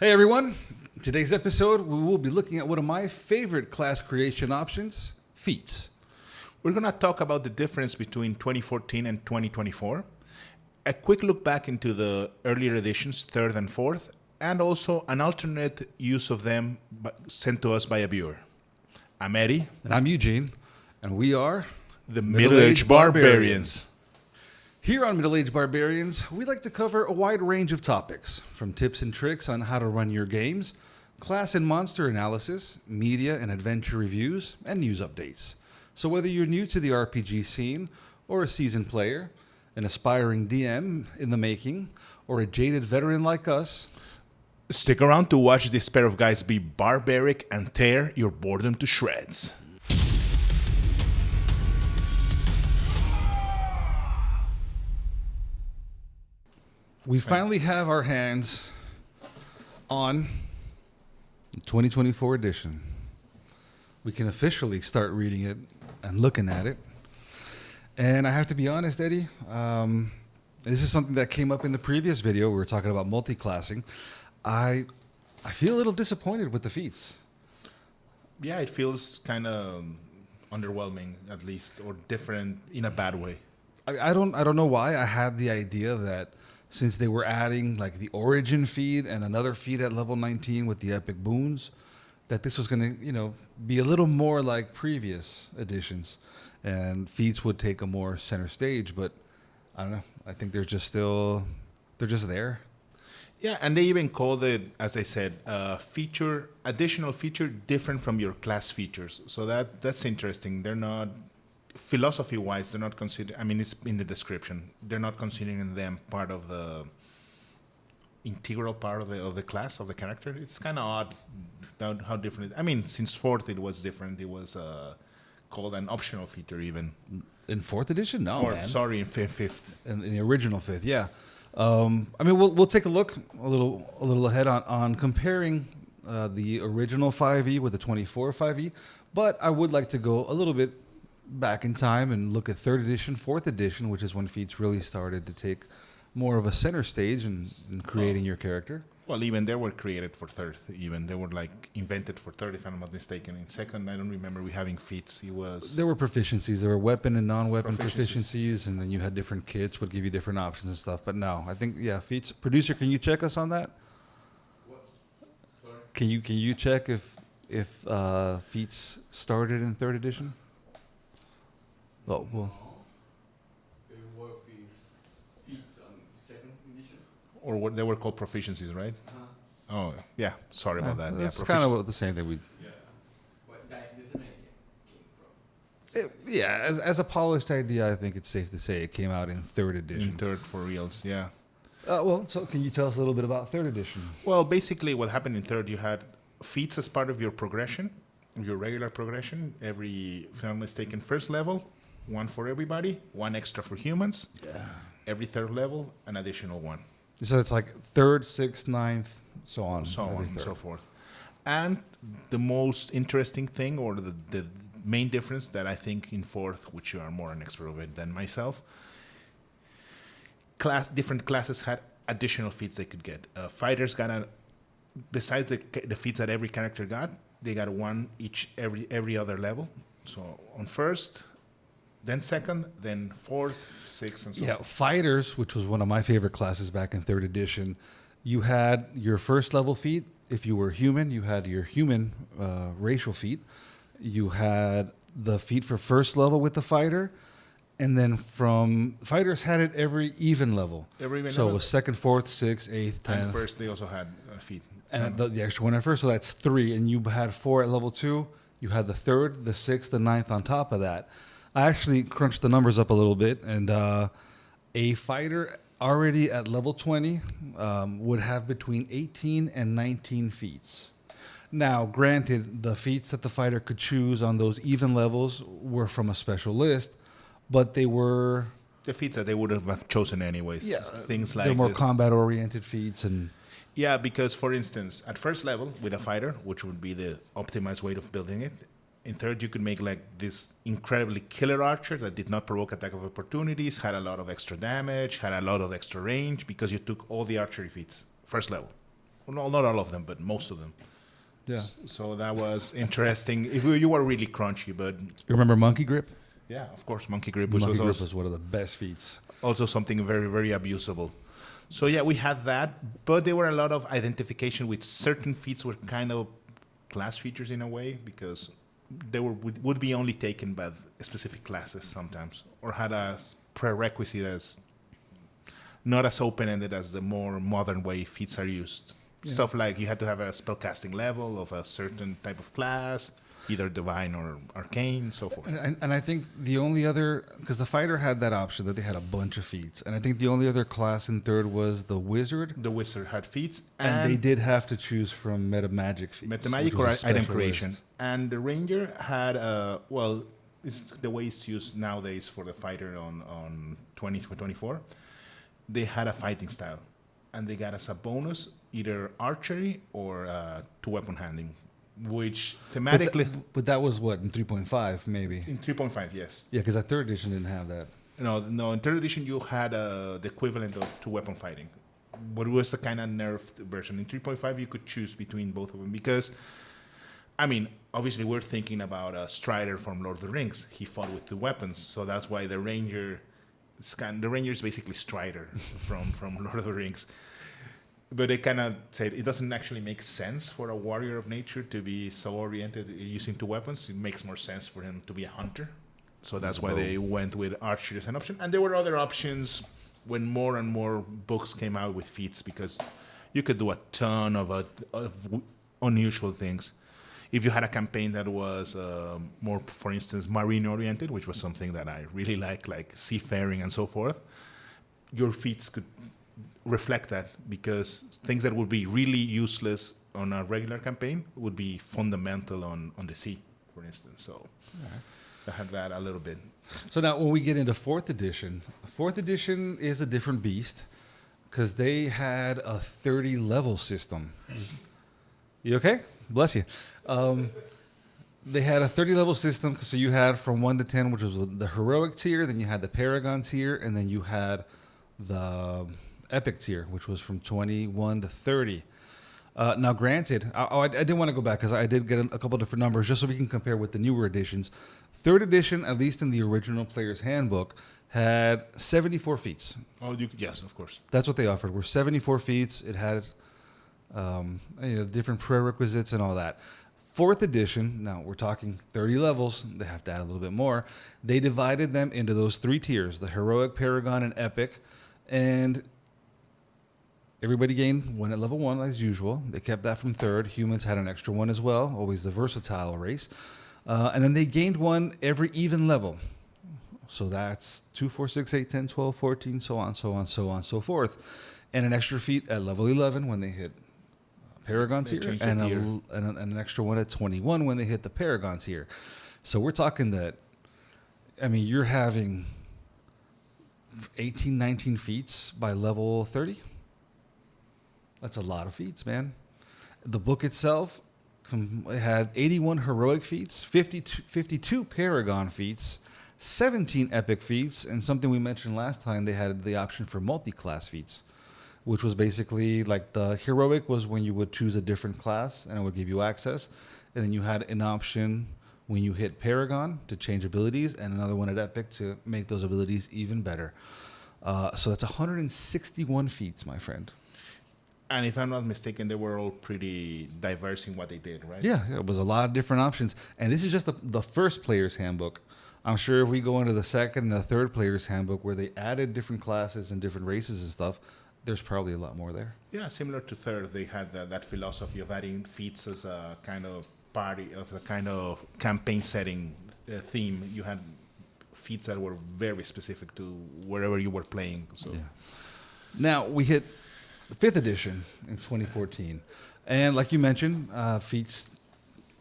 Hey everyone! In today's episode, we will be looking at one of my favorite class creation options, Feats. We're going to talk about the difference between 2014 and 2024, a quick look back into the earlier editions, third and fourth, and also an alternate use of them sent to us by a viewer. I'm Eddie. And I'm Eugene, and we are The Middle-Aged Barbarians. Here on Middle-Aged Barbarians, we like to cover a wide range of topics, from tips and tricks on how to run your games, class and monster analysis, media and adventure reviews, and news updates. So whether you're new to the RPG scene, or a seasoned player, an aspiring DM in the making, or a jaded veteran like us, Stick around to watch this pair of guys be barbaric and tear your boredom to shreds. we finally have our hands on the 2024 edition. We can officially start reading it and looking at it. And I have to be honest, Eddie, this is something that came up in the previous video. We were talking about multi-classing. I feel a little disappointed with the feats. Yeah, it feels kind of underwhelming, at least, or different in a bad way. I don't know why. I had the idea that since they were adding like the origin feat and another feat at level 19 with the epic boons, that this was going to, be a little more like previous editions, and feats would take a more center stage. But I don't know. I think they're just there. Yeah, and they even called it, as I said, additional feature different from your class features. So that's interesting. They're not, philosophy-wise, they're not considered, it's in the description. They're not considering them part of the integral part of the class, of the character. It's kind of odd how different since fourth it was different. It was called an optional feature even. In fourth edition? No, man. Sorry, in fifth. In the original fifth, yeah. We'll take a look a little ahead on comparing the original 5e with the 24 5e, but I would like to go a little bit back in time and look at third edition, fourth edition, which is when feats really started to take more of a center stage in creating your character. Well, even they were created for third. Even they were invented for third, if I'm not mistaken. In second, I don't remember we having feats. There were proficiencies. There were weapon and non-weapon proficiencies, and then you had different kits would give you different options and stuff. But no, I think feats. Producer, can you check us on that? What? Sorry? Can you check if feats started in third edition? Oh well. There were feats on second edition. Or what they were called proficiencies, right? Oh, yeah. Sorry about that. That's kind of the same thing we. Yeah. What that this idea came from? As a polished idea, I think it's safe to say it came out in third edition. In third for reals, yeah. So can you tell us a little bit about third edition? Well, basically what happened in third, you had feats as part of your progression, your regular progression. If I'm not mistaken, first level, one for everybody, one extra for humans. Yeah. Every third level, an additional one. So it's like third, sixth, ninth, so on. And so forth. And the most interesting thing, or the main difference that I think in fourth, which you are more an expert of it than myself, different classes had additional feats they could get. Fighters got besides the feats that every character got, they got one each every other level. So on first, then second, then fourth, sixth, and so forth. Fighters, which was one of my favorite classes back in third edition, you had your first level feat. If you were human, you had your human racial feat. You had the feat for first level with the fighter. And then from fighters had it every even level. So it was second, fourth, sixth, eighth, 10th. And first, they also had a feat. And the extra one at first, so that's 3. And you had 4 at level 2. You had the third, the sixth, the ninth on top of that. I actually crunched the numbers up a little bit, and a fighter already at level 20 would have between 18 and 19 feats. Now, granted, the feats that the fighter could choose on those even levels were from a special list, but they were the feats that they would have chosen anyways. Yeah, things like they're more combat-oriented feats and. Yeah, because for instance, at first level with a fighter, which would be the optimized way of building it, in third you could make this incredibly killer archer that did not provoke attack of opportunities, had a lot of extra damage, had a lot of extra range because you took all the archery feats first level. Well, not all of them, but most of them. Yeah. So that was interesting. If you were really crunchy, but You remember Monkey Grip? yeah, of course, Monkey Grip, which Monkey was Grip also, was one of the best feats. also something very, very abusable. So yeah, we had that, but there were a lot of identification with certain feats were kind of class features in a way because they would be only taken by specific classes sometimes, or had a prerequisite as not as open-ended as the more modern way feats are used. Yeah. Stuff like you had to have a spellcasting level of a certain type of class, either divine or arcane, so forth. And I think the only other, because the fighter had that option that they had a bunch of feats, and I think the only other class in third was the wizard, The wizard had feats, and they did have to choose from meta magic feats. Meta magic which or was a item special creation. list. And the ranger had it's the way it's used nowadays for the fighter on 2024. They had a fighting style, and they got as a bonus either archery or two-weapon handling, which thematically But that was what, in 3.5 maybe? in 3.5, yes. Yeah, because that third edition didn't have that. No. In third edition, you had the equivalent of two-weapon fighting, but it was a kind of nerfed version. In 3.5, you could choose between both of them because, I mean, obviously we're thinking about Strider from Lord of the Rings. He fought with two weapons, so that's why the ranger is basically Strider from Lord of the Rings. But they kind of said it doesn't actually make sense for a warrior of nature to be so oriented using two weapons. It makes more sense for him to be a hunter. So that's why they went with archery as an option. And there were other options when more and more books came out with feats because you could do a ton of unusual things. If you had a campaign that was more, for instance, marine-oriented, which was something that I really like seafaring and so forth, your feats could reflect that because things that would be really useless on a regular campaign would be fundamental on the sea, for instance. So I had that a little bit. So now when we get into fourth edition is a different beast because they had a 30 level system. You okay? Bless you. They had a 30 level system, so you had from 1 to 10, which was the heroic tier, then you had the paragon tier, and then you had the epic tier, which was from 21 to 30. Now, granted, I did want to go back because I did get a couple different numbers just so we can compare with the newer editions. Third edition, at least in the original Player's Handbook, had 74 feats. Oh, yes, of course. That's what they offered. Were 74 feats. It had different prerequisites and all that. Fourth edition, now we're talking 30 levels. They have to add a little bit more. They divided them into those three tiers: the heroic, paragon, and epic, and everybody gained one at level 1 as usual. They kept that from third. Humans had an extra one as well, always the versatile race. And then they gained one every even level. So that's 2, 4, 6, 8, 10, 12, 14, so on, so on, so on, so forth. And an extra feat at level 11 when they hit Paragon They tier, changed and the tier. an extra one at 21 when they hit the Paragon tier. So we're talking that, I mean, you're having 18, 19 feats by level 30. That's a lot of feats, man. The book itself it had 81 heroic feats, 52 Paragon feats, 17 epic feats, and something we mentioned last time, they had the option for multi-class feats, which was basically like the heroic was when you would choose a different class and it would give you access. And then you had an option when you hit Paragon to change abilities and another one at epic to make those abilities even better. So that's 161 feats, my friend. And if I'm not mistaken, they were all pretty diverse in what they did, right? Yeah, it was a lot of different options. And this is just the first player's handbook. I'm sure if we go into the second and the third player's handbook where they added different classes and different races and stuff, there's probably a lot more there. Yeah, similar to third, they had that philosophy of adding feats as a kind of campaign setting theme. You had feats that were very specific to wherever you were playing. So Yeah. Now we hit the 5th edition in 2014. And like you mentioned, feats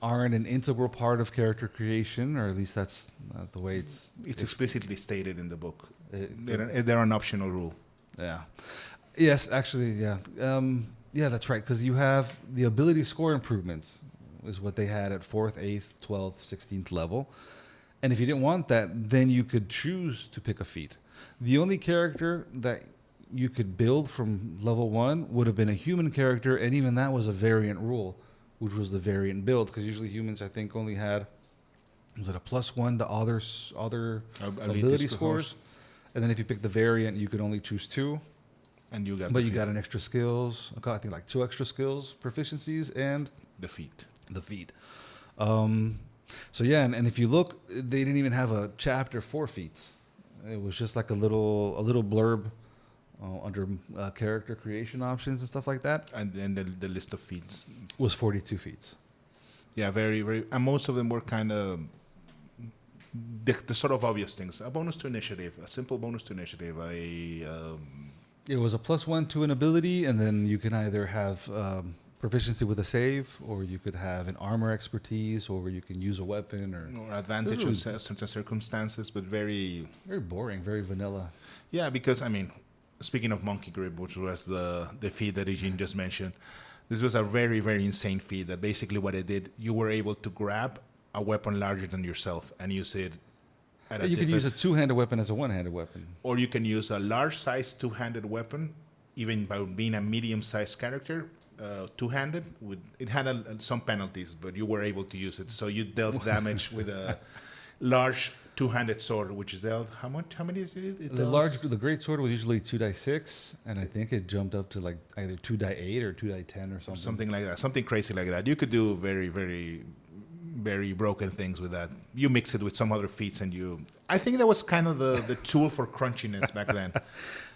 aren't an integral part of character creation, or at least that's the way it's explicitly stated in the book. It- They're an optional rule. Yeah. Yes, actually, yeah. Yeah, that's right, because you have the ability score improvements is what they had at 4th, 8th, 12th, 16th level. And if you didn't want that, then you could choose to pick a feat. The only character that you could build from level 1 would have been a human character, and even that was a variant rule, which was the variant build, because usually humans, I think, only had, was it a +1 to all their ability scores? And then if you pick the variant, you could only choose 2. And you got But you got an extra skills, I think like 2 extra skills, proficiencies, and the feat. the feat. So yeah, and if you look, they didn't even have a chapter for feats. It was just like a little blurb under character creation options and stuff like that. And then the list of feats Was 42 feats. Yeah, very, very, and most of them were kind of the sort of obvious things. A bonus to initiative, a simple bonus to initiative, It was a +1 to an ability, and then you can either have proficiency with a save, or you could have an armor expertise, or you can use a weapon, or advantage in certain circumstances, but very boring, very vanilla. Yeah, because I mean, speaking of Monkey Grip, which was the feat that Eugene just mentioned, this was a very, very insane feat that basically what it did, you were able to grab a weapon larger than yourself and use it at You could use a two-handed weapon as a one-handed weapon. Or you can use a large-sized two-handed weapon, even by being a medium-sized character, two-handed. It had some penalties, but you were able to use it. So you dealt damage with a large two-handed sword, which is dealt how much? How many is it? The great sword was usually 2d6, and I think it jumped up to like either 2d8 or 2d10 or something. Something like that, something crazy like that. You could do very, very, very broken things with that. You mix it with some other feats, and I think that was kind of the tool for crunchiness back then.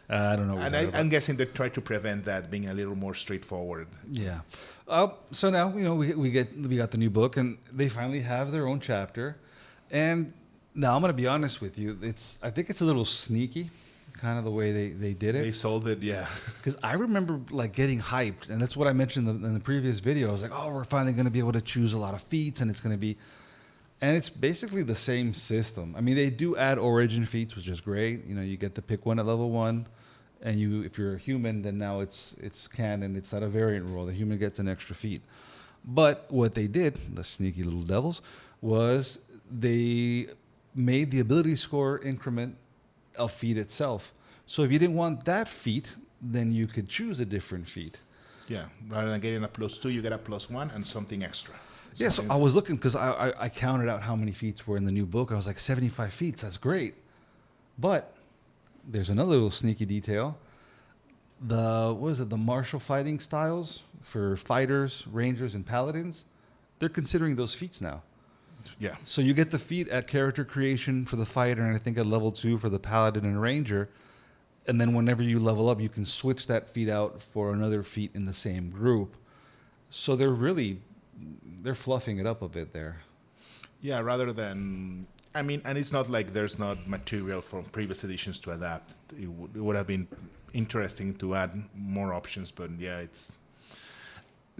I don't know. And I'm guessing they tried to prevent that being a little more straightforward. Yeah. So now we got the new book, and they finally have their own chapter. And now I'm gonna be honest with you. I think it's a little sneaky, kind of the way they did it. They sold it, yeah. Because I remember like getting hyped, and that's what I mentioned in the previous video. I was like, oh, we're finally gonna be able to choose a lot of feats, and it's gonna be. And it's basically the same system. I mean, they do add origin feats, which is great. You get to pick one at level 1, and if you're a human, then now it's canon. It's not a variant rule. The human gets an extra feat. But what they did, the sneaky little devils, was they made the ability score increment a feat itself. So if you didn't want that feat, then you could choose a different feat. Yeah, rather than getting a +2, you get a +1 and something extra. Yeah, so I was looking because I counted out how many feats were in the new book. I was like, 75 feats, that's great. But there's another little sneaky detail. The martial fighting styles for fighters, rangers, and paladins, they're considering those feats now. Yeah. So you get the feat at character creation for the fighter, and I think at level 2 for the paladin and ranger. And then whenever you level up, you can switch that feat out for another feat in the same group. So they're fluffing it up a bit there. Yeah, rather than, I mean, and it's not like there's not material from previous editions to adapt. It would have been interesting to add more options, but yeah, it's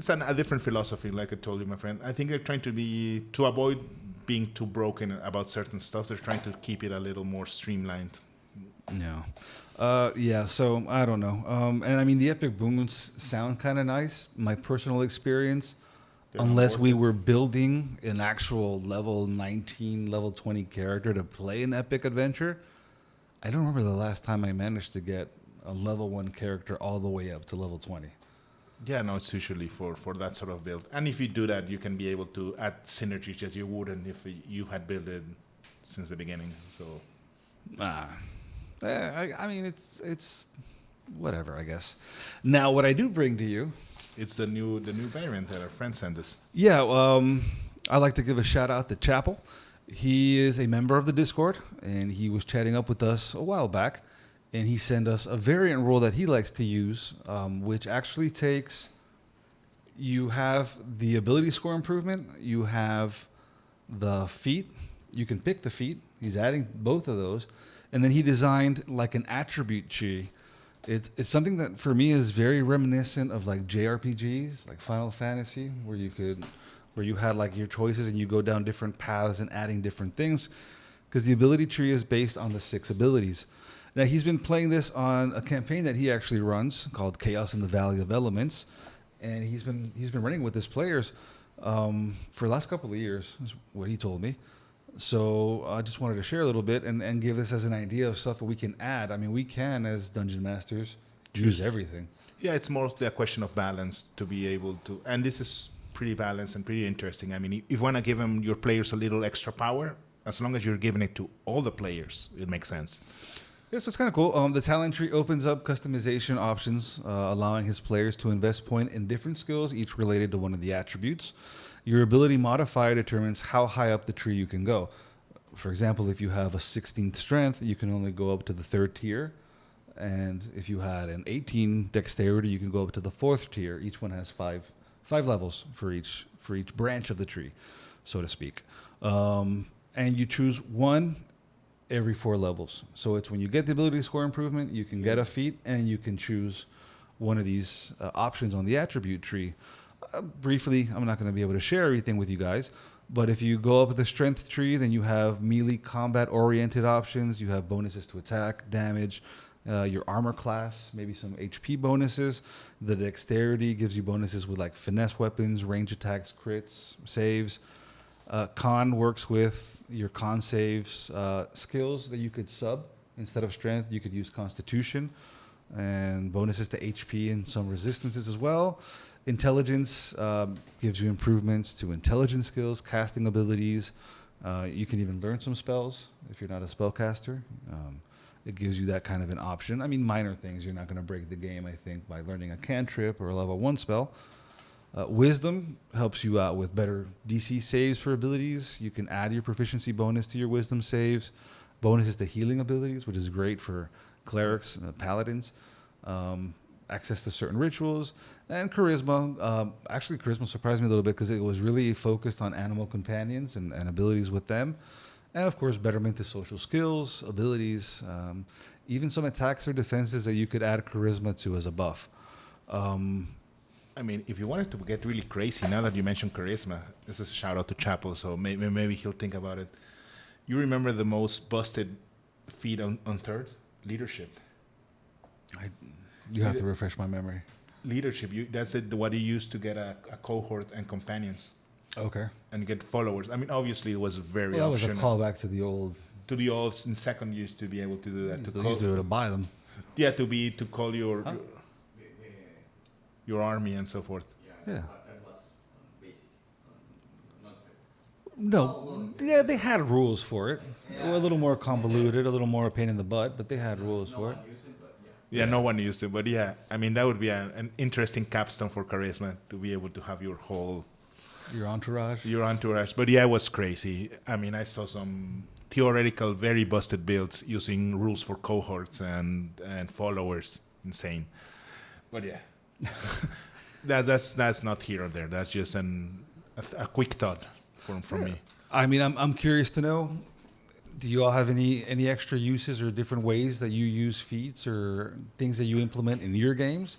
a different philosophy, like I told you, my friend. I think they're trying to avoid being too broken about certain stuff. They're trying to keep it a little more streamlined. Yeah. Yeah, so I don't know. And I mean, the epic boons sound kind of nice. My personal experience, unless we were building an actual level 19, level 20 character to play an epic adventure, I don't remember the last time I managed to get a level 1 character all the way up to level 20. Yeah, no, it's usually for that sort of build. And if you do that, you can be able to add synergies that you wouldn't if you had built it since the beginning. So, I mean, it's whatever, I guess. Now, what I do bring to you, it's the new variant that our friend sent us. Yeah, I'd like to give a shout out to Chapel. He is a member of the Discord, and he was chatting up with us a while back, and he sent us a variant rule that he likes to use, which actually takes, you have the ability score improvement, you have the feat, you can pick the feat, he's adding both of those, and then he designed like an attribute tree. It's something that for me is very reminiscent of like JRPGs, like Final Fantasy, where you had like your choices and you go down different paths and adding different things, because the ability tree is based on the 6 abilities. Now he's been playing this on a campaign that he actually runs called Chaos in the Valley of Elements, and he's been running with his players for the last couple of years, is what he told me. So I just wanted to share a little bit and give this as an idea of stuff that we can add. I mean, we can, as dungeon masters, choose everything. Yeah, it's mostly a question of balance to be able to, and this is pretty balanced and pretty interesting. I mean, if you want to give your players a little extra power, as long as you're giving it to all the players, it makes sense. Yes, it's kind of cool. The talent tree opens up customization options, allowing his players to invest point in different skills, each related to one of the attributes. Your ability modifier determines how high up the tree you can go. For example, if you have a 16th strength, you can only go up to the 3rd tier. And if you had an 18 dexterity, you can go up to the 4th tier. Each one has five levels for each branch of the tree, so to speak. And you choose one every 4 levels. So it's when you get the ability to score improvement, you can get a feat, and you can choose one of these options on the attribute tree. Briefly, I'm not going to be able to share everything with you guys, but if you go up the strength tree, then you have melee combat-oriented options. You have bonuses to attack, damage, your armor class, maybe some HP bonuses. The dexterity gives you bonuses with like finesse weapons, range attacks, crits, saves. Con works with your con saves, skills that you could sub. Instead of strength, you could use constitution, and bonuses to HP and some resistances as well. Intelligence gives you improvements to intelligence skills, casting abilities. You can even learn some spells if you're not a spellcaster. It gives you that kind of an option. I mean, minor things. You're not going to break the game, I think, by learning a cantrip or a level 1 spell. Wisdom helps you out with better DC saves for abilities. You can add your proficiency bonus to your wisdom saves. Bonuses to healing abilities, which is great for clerics, paladins. Access to certain rituals. And charisma. Actually, charisma surprised me a little bit because it was really focused on animal companions and abilities with them. And, of course, betterment to social skills, abilities, even some attacks or defenses that you could add charisma to as a buff. I mean, if you wanted to get really crazy, now that you mentioned charisma, this is a shout out to Chapel, so maybe he'll think about it. You remember the most busted feat on 3rd? Leadership. You have to refresh my memory. Leadership. That's what you use to get a cohort and companions. Okay. And get followers. I mean, obviously, it was very That was a optional. callback to the old. To the old in 2nd used to be able to do that. They used to be able to buy them. Yeah, to call your army and so forth. Yeah. That was basic, not set. No, yeah, they had rules for it. They were a little more convoluted, a little more a pain in the butt, but they had rules for it. Use it, but Yeah, no one used it, but yeah, I mean that would be an interesting capstone for charisma to be able to have your entourage. But yeah, it was crazy. I mean, I saw some theoretical, very busted builds using rules for cohorts and followers. Insane. But yeah, that's not here or there. That's just a quick thought from me. I mean, I'm curious to know. Do you all have any extra uses or different ways that you use feats or things that you implement in your games?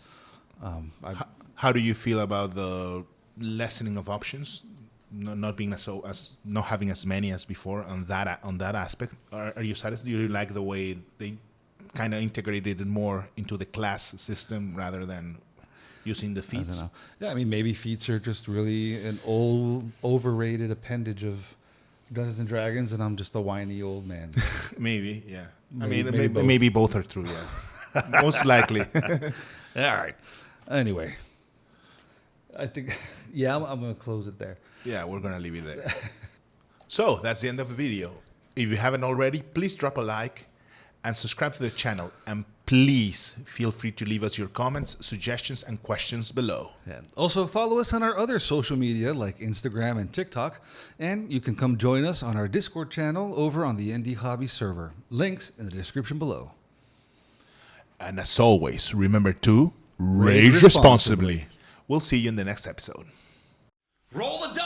How do you feel about the lessening of options, not being not having as many as before on that aspect? Are you satisfied? Do you like the way they kind of integrated it more into the class system rather than using the feats? I don't know. Yeah, I mean, maybe feats are just really an old, overrated appendage of Dungeons and Dragons, and I'm just a whiny old man. Maybe, yeah. Maybe both are true. Yeah, most likely. All right. Anyway, I think, yeah, I'm going to close it there. Yeah, we're going to leave it there. So that's the end of the video. If you haven't already, please drop a like and subscribe to the channel. And please feel free to leave us your comments, suggestions, and questions below. Yeah. Also, follow us on our other social media like Instagram and TikTok. And you can come join us on our Discord channel over on the ND Hobby server. Links in the description below. And as always, remember to rage responsibly. We'll see you in the next episode. Roll the dice!